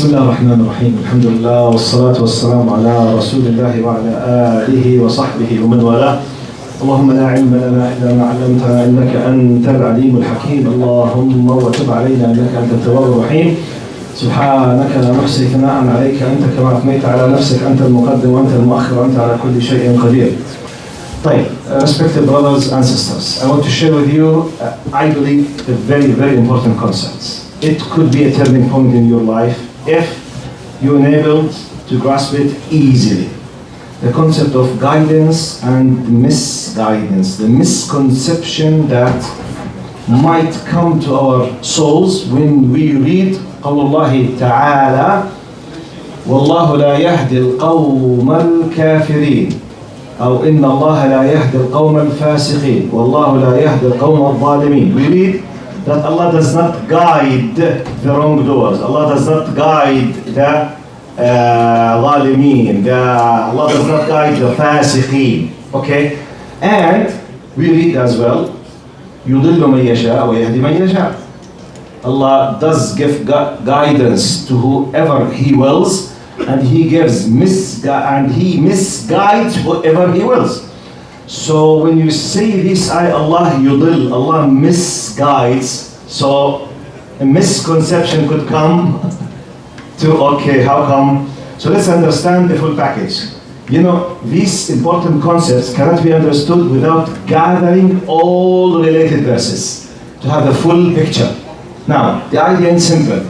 بسم الله الرحمن الرحيم. الحمد لله والصلاة والسلام على رسول الله وعلى آله وصحبه ومن والاه. اللهم لا علم لنا إلا ما علمتنا إنك أنت العليم الحكيم. اللهم وتب علينا إنك أنت التواب الرحيم. سبحانك لا نحصي ثناء عليك أنت كما أثنيت على نفسك. أنت المقدم وأنت المؤخر وأنت على كل شيء قدير. طيب, respected brothers and sisters, I want to share with you, I believe, a very, very important concepts. It could be a turning point in your life if you're enabled to grasp it easily. The concept of guidance and misguidance, the misconception that might come to our souls when we read قول الله تعالى والله لا يهدي القوم الكافرين أو إن الله لا يهدي القوم الفاسقين والله لا يهدي القوم الظالمين. We read that Allah does not guide the wrongdoers. Allah does not guide the ظالمين. Allah does not guide the fasiqeen. Okay? And we read as well يضل من يشاء ويهدي من يشاء. Allah does give guidance to whoever He wills, and He misguides whoever He wills. So when you say this, Allah yudil, Allah misguides, so a misconception could come to, okay, how come? So let's understand the full package. You know, these important concepts cannot be understood without gathering all the related verses to have the full picture. Now, the idea is simple.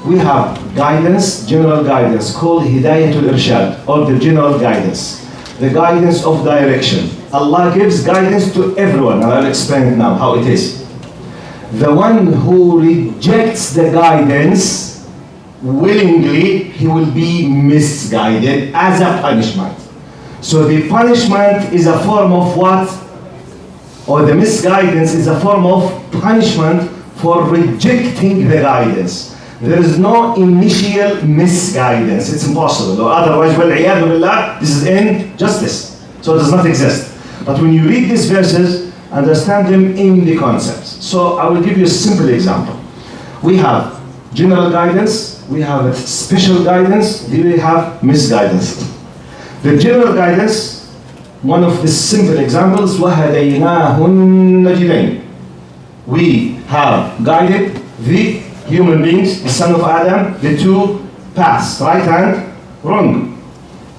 We have guidance, general guidance, called Hidayatul Irshad, or the general guidance, the guidance of direction. Allah gives guidance to everyone, and I'll explain it now how it is. The one who rejects the guidance willingly, he will be misguided as a punishment. So the punishment is a form of what? Or the misguidance is a form of punishment for rejecting the guidance. There is no initial misguidance. It's impossible. Or otherwise, وَالْعِيَاذُ بِاللَّهِ, this is injustice. So it does not exist. But when you read these verses, understand them in the concepts. So I will give you a simple example. We have general guidance, we have special guidance, we have misguidance. The general guidance, one of the simple examples, وَهَدَيْنَاهُ النَّجْدَيْنِ. We have guided the human beings, the son of Adam, the two paths, right and wrong.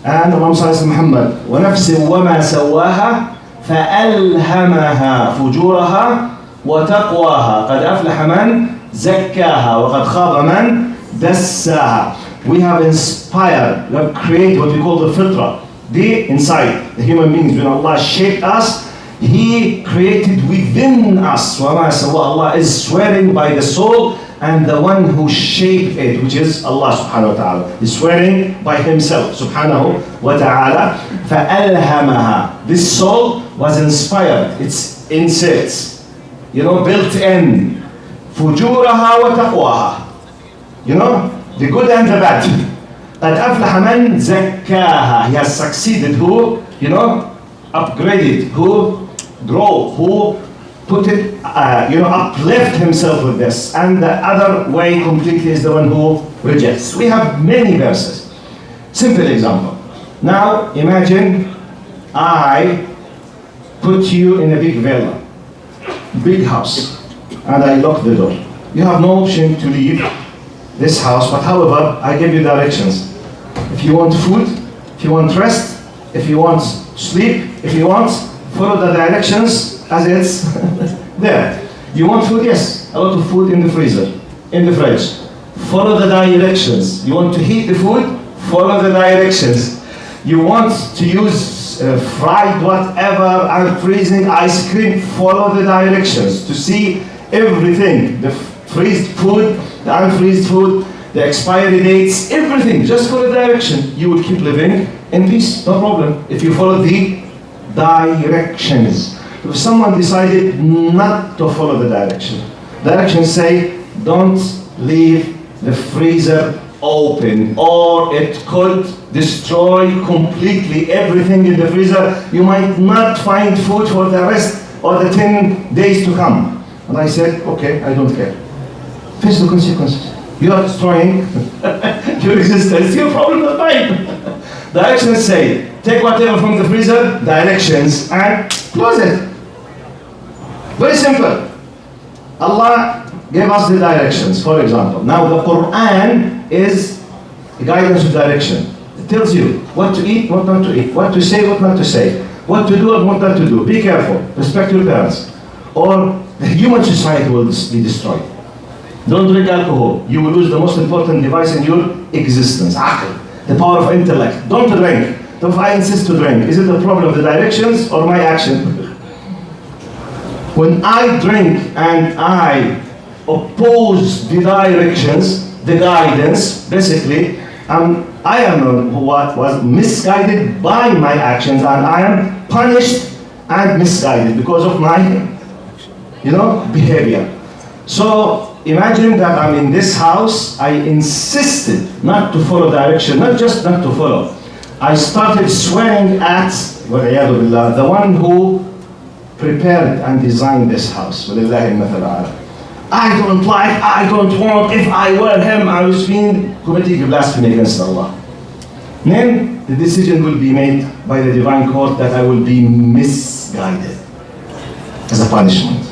And اللهم صل على محمد ونفس وما سواها فألهمها فجورها وتقواها قد أفلح من زكاها وقد خاب من دساها. We have inspired, we have created what we call the fitra, the inside, the human beings. When Allah shaped us, He created within us. وَمَا سَوَى, Allah is swearing by the soul, and the one who shaped it, which is Allah subhanahu wa ta'ala, is swearing by Himself subhanahu wa ta'ala. فَأَلْهَمَهَا. This soul was inspired, it's insets, built in. فُجُورَهَا وَتَقْوَاهَا. The good and the bad. قَدْ أَفْلَحَ مَنْ زَكَّاهَا. He has succeeded, who, upgraded, who drove, who put it, uplift himself with this. And the other way completely is the one who rejects. We have many verses. Simple example. Now imagine I put you in a big villa, big house, and I lock the door. You have no option to leave this house, but however, I give you directions. If you want food, if you want rest, if you want sleep, if you want, follow the directions as it's there. You want food? Yes. A lot of food in the freezer, in the fridge. Follow the directions. You want to heat the food? Follow the directions. You want to use fried whatever and freezing ice cream? Follow the directions to see everything. The freezed food, the unfreezed food, the expiry dates, everything. Just follow the direction. You will keep living in peace, no problem, if you follow the directions. If someone decided not to follow the directions say, don't leave the freezer open, or it could destroy completely everything in the freezer. You might not find food for the rest of the 10 days to come. And I said, okay, I don't care. Face the consequences. You are destroying your existence. Your problem is mine. Directions say, take whatever from the freezer, directions, and close it. Very simple. Allah gave us the directions, for example. Now the Quran is a guidance of direction. It tells you what to eat, what not to eat, what to say, what not to say, what to do and what not to do. Be careful, respect your parents, or the human society will be destroyed. Don't drink alcohol. You will lose the most important device in your existence, aql, the power of intellect. Don't drink. So if I insist to drink, is it the problem of the directions or my action? When I drink and I oppose the directions, the guidance, basically, I am what was misguided by my actions, and I am punished and misguided because of my, behavior. So imagine that I'm in this house. I insisted not to follow direction, not just not to follow. I started swearing at the one who prepared and designed this house. I don't like, I don't want, if I were him, I was being committing blasphemy against Allah. Then the decision will be made by the divine court that I will be misguided as a punishment.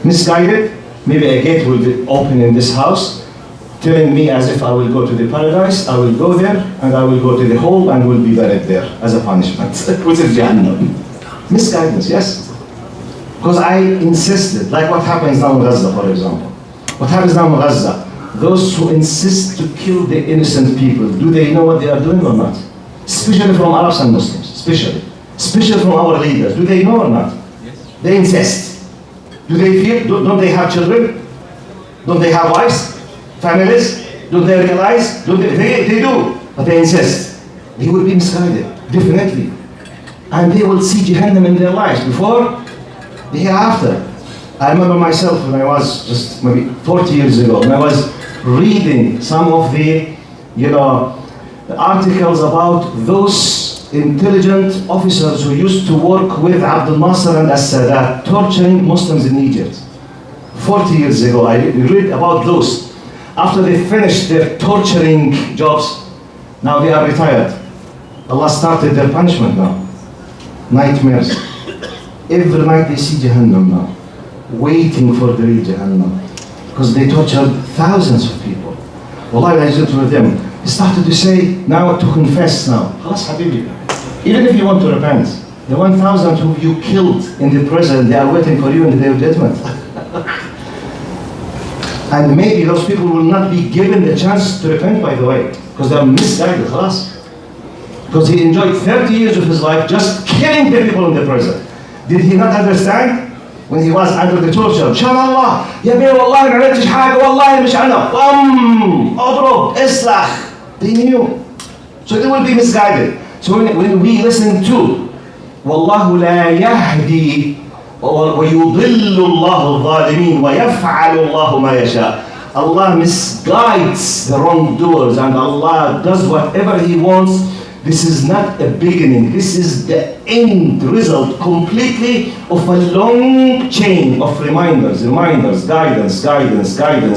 Misguided, maybe a gate will be open in this house, telling me as if I will go to the paradise, I will go there, and I will go to the hole and will be buried there as a punishment. Which is Jahannam. Misguidance, yes. Because I insisted, like what happens now in Gaza, for example. What happens now in Gaza? Those who insist to kill the innocent people, do they know what they are doing or not? Especially from Arabs and Muslims, especially from our leaders, do they know or not? Yes. They insist. Do they feel, don't they have children? Don't they have wives, families? Don't they realize? They do, but they insist. They will be misguided, definitely. And they will see Jahannam in their lives before the hereafter. I remember myself when I was just maybe 40 years ago, when I was reading some of the, the articles about those intelligent officers who used to work with Abdul Nasser and As-Sadat, torturing Muslims in Egypt. 40 years ago, I read about those. After they finished their torturing jobs, now they are retired. Allah started their punishment now. Nightmares. Every night they see Jahannam now, waiting for the real Jahannam, because they tortured thousands of people. Wallahi, I just with them. He started to say, now to confess now. Khalas habibi. Even if you want to repent, the 1,000 who you killed in the prison, they are waiting for you in the day of judgment. And maybe those people will not be given the chance to repent, by the way, because they are misguided, khalas. Because he enjoyed 30 years of his life just killing the people in the prison. Did he not understand? When he was under the torture, Inshallah, ya bih wallahi ma عملتش حاجة, wallahi مش أنا. اضرب, اصلح. They knew. So they will be misguided. So when we listen to والله لا يهدي ويضل الله الظالمين ويفعل الله ما يشاء. Allah misguides the wrongdoers and Allah does whatever He wants. This is not a beginning, this is the end result completely of a long chain of reminders, guidance, then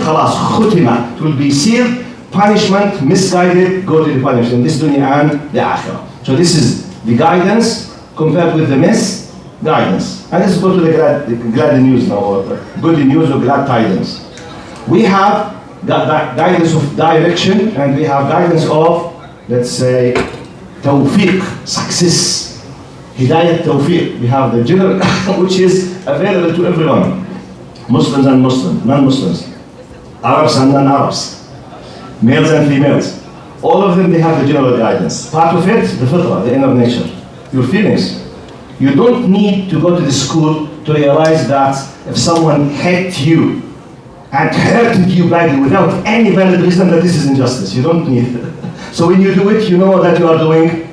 khalas, khutima, it will be sealed, punishment, misguided, go to the punishment, this dunya and the akhirah. So this is the guidance compared with the misguidance. And let's go to the glad news now, or good news or glad tidings. We have guidance of direction, and we have guidance of, let's say, tawfiq, success, hidayat tawfiq. We have the general, which is available to everyone, Muslims and Muslims, non-Muslims, Arabs and non-Arabs, males and females. All of them, they have the general guidance. Part of it, the fitrah, the inner nature, your feelings. You don't need to go to the school to realize that if someone hit you and hurted you badly without any valid reason, that this is injustice. You don't need it. So when you do it, you know that you are doing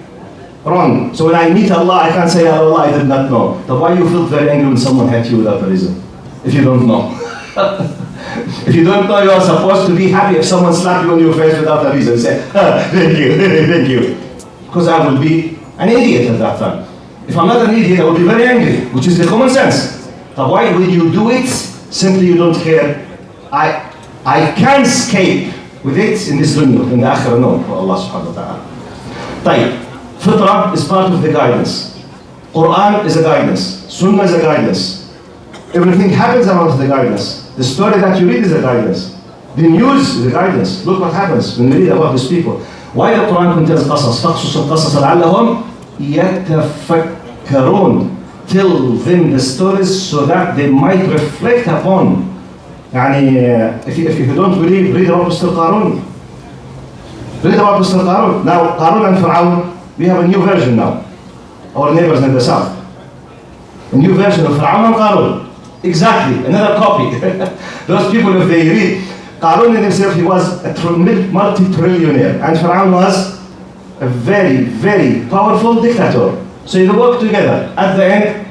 wrong. So when I meet Allah, I can't say, Allah, I did not know. But why you feel very angry when someone hurt you without a reason? If you don't know. If you don't know, you are supposed to be happy if someone slapped you on your face without a reason. Say, thank you, thank you. Because I will be an idiot at that time. If I'm not an idiot, I will be very angry, which is the common sense. But why when you do it, simply you don't care I can't escape with it in this dunya, in the akhirah, no, for Allah subhanahu wa ta'ala. طيب, Fitrah is part of the guidance. Quran is a guidance. Sunnah is a guidance. Everything happens around the guidance. The story that you read is a guidance. The news is a guidance. Look what happens when we read about these people. Why the Quran contains قصص فاقصص القصص لعلهم يتفكرون. Tell them the stories so that they might reflect upon. يعني if you don't believe, read about Mr. Qarun. Read about Mr. Qarun. Now Qarun and Fir'aun, we have a new version now. Our neighbors in the south. A new version of Fir'aun and Qarun. Exactly, another copy. Those people, if they read, Qarun in himself, he was a multi-trillionaire, and Fir'aun was a very, very powerful dictator. So they worked together. At the end,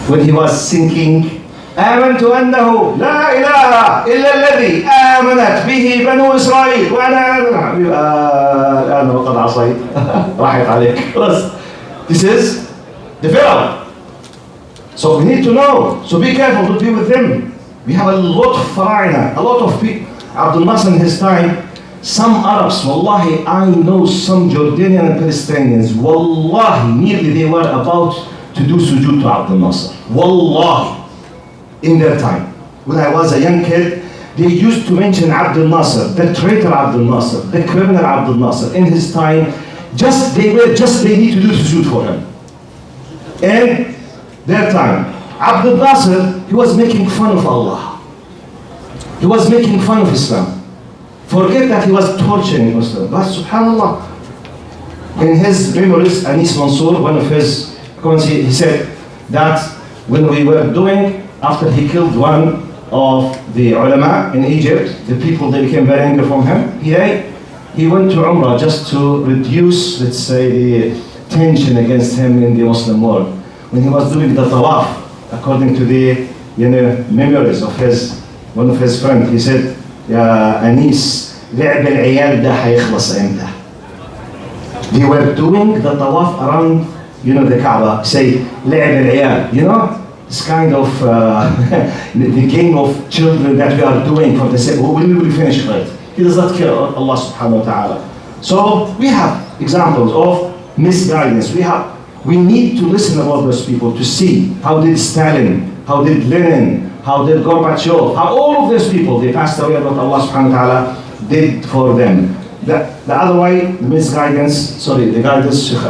when he was sinking, آمنت أنه لا إله إلا الذي آمنت به بنو إسرائيل وأنا الآن وقد عصيت راحت عليك. This is the Pharaoh. So we need to know. So be careful to be with them. We have a lot of Fara'ina, a lot of people. Abdul Nasser in his time, some Arabs, wallahi, I know some Jordanian and Palestinians, wallahi, nearly they were about to do sujood to Abdul Nasser. Wallahi, in their time. When I was a young kid, they used to mention Abdul Nasser, the traitor Abdul Nasser, the criminal Abdul Nasser. In his time, they need to do sujood for him. In their time, Abdul Nasser, he was making fun of Allah. He was making fun of Islam. Forget that he was torturing Muslims. But subhanAllah, in his memories, Anis Mansour, one of his, he said that when we were doing, after he killed one of the ulama in Egypt, the people, they became very angry from him. He went to Umrah just to reduce, let's say, the tension against him in the Muslim world. When he was doing the tawaf, according to the memories of one of his friends, he said, يا أنيس لعب العيال ده هيخلص امتى? They were doing the tawaf around, the Kaaba. Say, لعب العيال, this kind of the game of children that we are doing for the sake. When we will finish it, He does not care Allah subhanahu wa ta'ala. So we have examples of misguidance. We need to listen about those people to see how did Stalin, how did Lenin, how did Gorbachev, how all of those people, they passed away, what Allah subhanahu wa ta'ala did for them. The other way, the misguidance, the guidance, Sheikh.